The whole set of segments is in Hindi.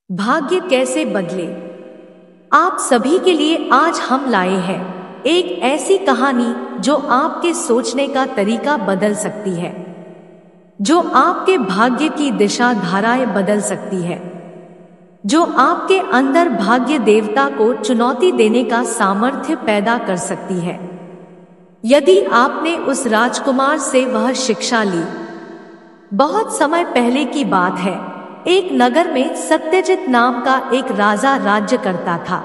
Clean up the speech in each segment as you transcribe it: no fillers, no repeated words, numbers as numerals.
भाग्य कैसे बदले। आप सभी के लिए आज हम लाए हैं एक ऐसी कहानी जो आपके सोचने का तरीका बदल सकती है, जो आपके भाग्य की दिशा धाराएं बदल सकती है, जो आपके अंदर भाग्य देवता को चुनौती देने का सामर्थ्य पैदा कर सकती है। यदि आपने उस राजकुमार से वह शिक्षा ली। बहुत समय पहले की बात है, एक नगर में सत्यजित नाम का एक राजा राज्य करता था।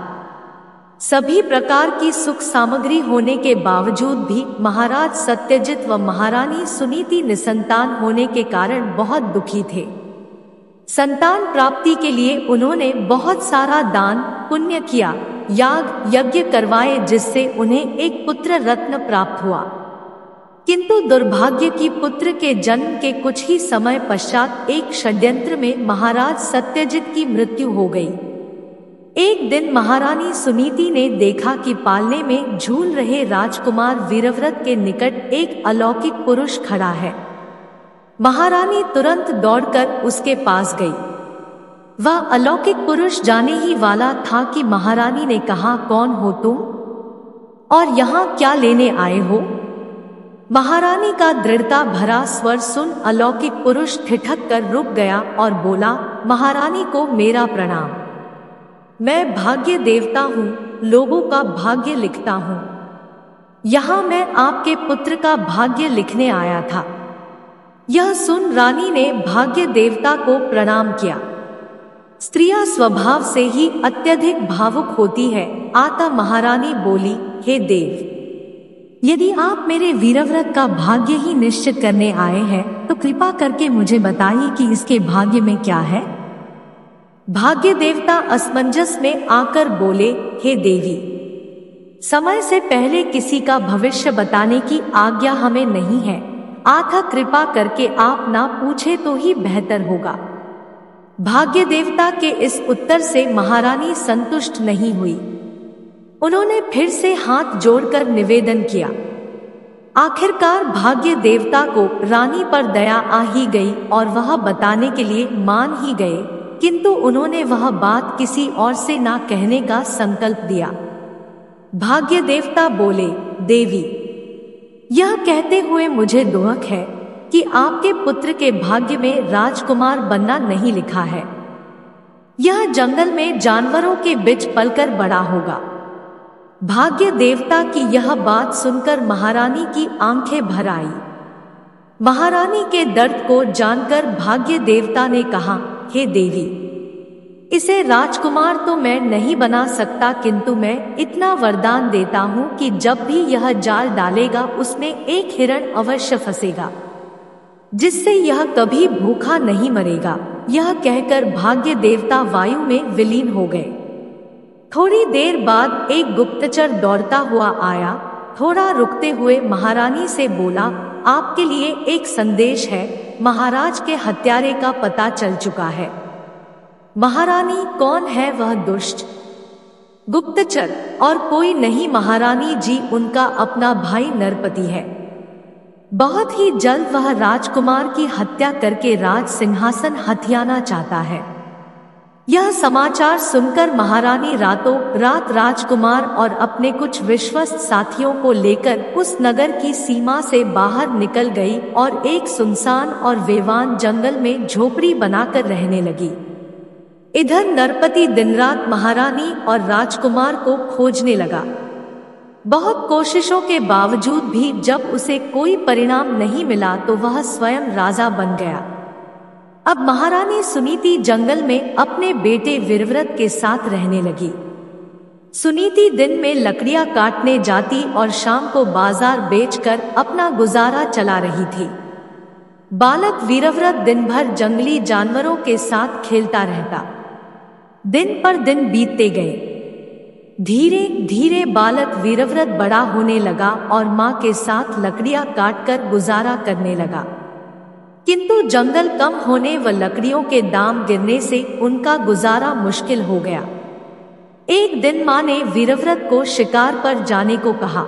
सभी प्रकार की सुख सामग्री होने के बावजूद भी महाराज सत्यजित व महारानी सुनीति निसंतान होने के कारण बहुत दुखी थे। संतान प्राप्ति के लिए उन्होंने बहुत सारा दान पुण्य किया, याग यज्ञ करवाए, जिससे उन्हें एक पुत्र रत्न प्राप्त हुआ। किंतु दुर्भाग्य की पुत्र के जन्म के कुछ ही समय पश्चात एक षड्यंत्र में महाराज सत्यजित की मृत्यु हो गई। एक दिन महारानी सुनीति ने देखा कि पालने में झूल रहे राजकुमार वीरव्रत के निकट एक अलौकिक पुरुष खड़ा है। महारानी तुरंत दौड़कर उसके पास गई। वह अलौकिक पुरुष जाने ही वाला था कि महारानी ने कहा, कौन हो तुम और यहाँ क्या लेने आए हो? महारानी का दृढ़ता भरा स्वर सुन अलौकिक पुरुष ठिठक कर रुक गया और बोला, महारानी को मेरा प्रणाम। मैं भाग्य देवता हूँ, लोगों का भाग्य लिखता हूँ। यहाँ मैं आपके पुत्र का भाग्य लिखने आया था। यह सुन रानी ने भाग्य देवता को प्रणाम किया। स्त्रियां स्वभाव से ही अत्यधिक भावुक होती है। आता महारानी बोली, हे देव, यदि आप मेरे वीरव्रत का भाग्य ही निश्चित करने आए हैं तो कृपा करके मुझे बताइए कि इसके भाग्य में क्या है। भाग्य देवता असमंजस में आकर बोले, हे देवी, समय से पहले किसी का भविष्य बताने की आज्ञा हमें नहीं है, अतः कृपा करके आप ना पूछे तो ही बेहतर होगा। भाग्य देवता के इस उत्तर से महारानी संतुष्ट नहीं हुई। उन्होंने फिर से हाथ जोड़कर निवेदन किया। आखिरकार भाग्य देवता को रानी पर दया आ ही गई और वह बताने के लिए मान ही गए, किंतु उन्होंने वह बात किसी और से ना कहने का संकल्प दिया। भाग्य देवता बोले, देवी, यह कहते हुए मुझे दुख है कि आपके पुत्र के भाग्य में राजकुमार बनना नहीं लिखा है। यह जंगल में जानवरों के बीच पलकर बड़ा होगा। भाग्य देवता की यह बात सुनकर महारानी की आंखें भर आई। महारानी के दर्द को जानकर भाग्य देवता ने कहा, हे देवी, इसे राजकुमार तो मैं नहीं बना सकता, किंतु मैं इतना वरदान देता हूँ कि जब भी यह जाल डालेगा उसमें एक हिरण अवश्य फंसेगा, जिससे यह कभी भूखा नहीं मरेगा। यह कहकर भाग्य देवता वायु में विलीन हो गए। थोड़ी देर बाद एक गुप्तचर दौड़ता हुआ आया। थोड़ा रुकते हुए महारानी से बोला, आपके लिए एक संदेश है। महाराज के हत्यारे का पता चल चुका है। महारानी, कौन है वह दुष्ट? गुप्तचर, और कोई नहीं महारानी जी, उनका अपना भाई नरपति है। बहुत ही जल्द वह राजकुमार की हत्या करके राज सिंहासन हथियाना चाहता है। यह समाचार सुनकर महारानी रातों रात राजकुमार और अपने कुछ विश्वस्त साथियों को लेकर उस नगर की सीमा से बाहर निकल गई और एक सुनसान और वेवान जंगल में झोपड़ी बनाकर रहने लगी। इधर नरपति दिन रात महारानी और राजकुमार को खोजने लगा। बहुत कोशिशों के बावजूद भी जब उसे कोई परिणाम नहीं मिला तो वह स्वयं राजा बन गया। अब महारानी सुनीति जंगल में अपने बेटे वीरव्रत के साथ रहने लगी। सुनीति दिन में लकड़ियां काटने जाती और शाम को बाजार बेचकर अपना गुजारा चला रही थी। बालक वीरव्रत दिन भर जंगली जानवरों के साथ खेलता रहता। दिन पर दिन बीतते गए। धीरे धीरे बालक वीरव्रत बड़ा होने लगा और माँ के साथ लकड़ियां काटकर गुजारा करने लगा, किंतु जंगल कम होने व लकड़ियों के दाम गिरने से उनका गुजारा मुश्किल हो गया। एक दिन माँ ने वीरव्रत को शिकार पर जाने को कहा।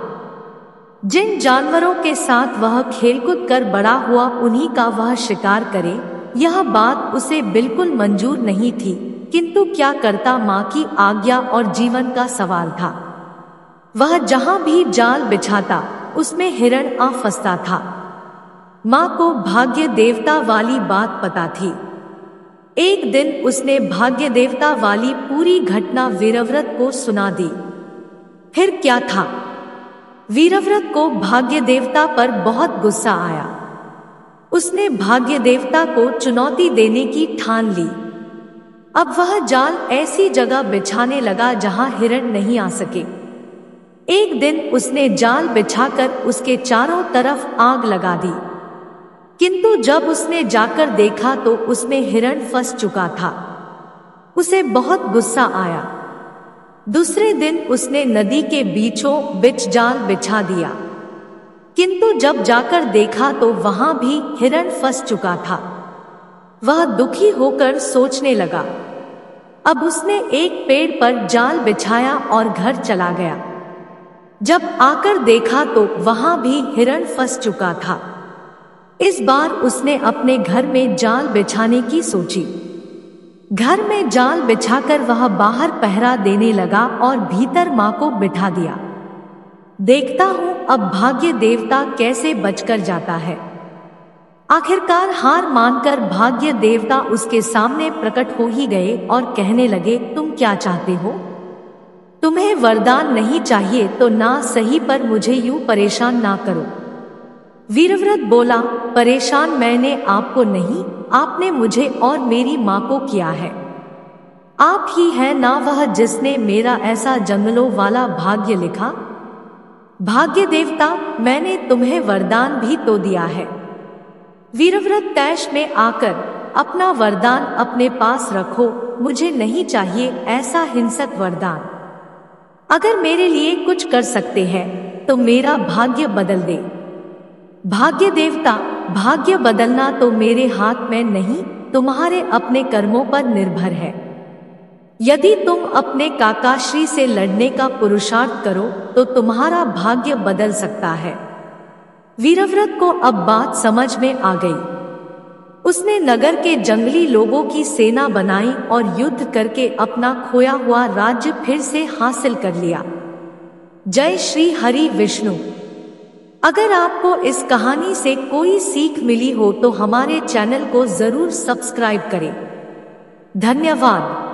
जिन जानवरों के साथ वह खेलकूद कर बड़ा हुआ उन्हीं का वह शिकार करे, यह बात उसे बिल्कुल मंजूर नहीं थी। किंतु क्या करता, माँ की आज्ञा और जीवन का सवाल था। वह जहां भी जाल बिछाता उसमें हिरण आ फंसता था। माँ को भाग्य देवता वाली बात पता थी। एक दिन उसने भाग्य देवता वाली पूरी घटना वीरव्रत को सुना दी। फिर क्या था, वीरव्रत को भाग्य देवता पर बहुत गुस्सा आया। उसने भाग्य देवता को चुनौती देने की ठान ली। अब वह जाल ऐसी जगह बिछाने लगा जहां हिरण नहीं आ सके। एक दिन उसने जाल बिछाकर उसके चारों तरफ आग लगा दी, किंतु जब उसने जाकर देखा तो उसमें हिरण फंस चुका था। उसे बहुत गुस्सा आया। दूसरे दिन उसने नदी के बीचों बीच जाल बिछा दिया, किंतु जब जाकर देखा तो वहां भी हिरण फंस चुका था। वह दुखी होकर सोचने लगा। अब उसने एक पेड़ पर जाल बिछाया और घर चला गया। जब आकर देखा तो वहां भी हिरण फंस चुका था। इस बार उसने अपने घर में जाल बिछाने की सोची। घर में जाल बिछाकर वह बाहर पहरा देने लगा और भीतर माँ को बिठा दिया। देखता हूं अब भाग्य देवता कैसे बचकर जाता है। आखिरकार हार मानकर भाग्य देवता उसके सामने प्रकट हो ही गए और कहने लगे, तुम क्या चाहते हो? तुम्हें वरदान नहीं चाहिए तो ना सही, पर मुझे यूं परेशान ना करो। वीरव्रत बोला, परेशान मैंने आपको नहीं, आपने मुझे और मेरी माँ को किया है। आप ही है ना वह जिसने मेरा ऐसा जंगलों वाला भाग्य लिखा। भाग्य देवता, मैंने तुम्हें वरदान भी तो दिया है। वीरव्रत तैश में आकर, अपना वरदान अपने पास रखो, मुझे नहीं चाहिए ऐसा हिंसक वरदान। अगर मेरे लिए कुछ कर सकते हैं तो मेरा भाग्य बदल दे। भाग्य देवता, भाग्य बदलना तो मेरे हाथ में नहीं, तुम्हारे अपने कर्मों पर निर्भर है। यदि तुम अपने काकाश्री से लड़ने का पुरुषार्थ करो तो तुम्हारा भाग्य बदल सकता है। वीरव्रत को अब बात समझ में आ गई। उसने नगर के जंगली लोगों की सेना बनाई और युद्ध करके अपना खोया हुआ राज्य फिर से हासिल कर लिया। जय श्री हरि विष्णु। अगर आपको इस कहानी से कोई सीख मिली हो तो हमारे चैनल को जरूर सब्सक्राइब करें। धन्यवाद।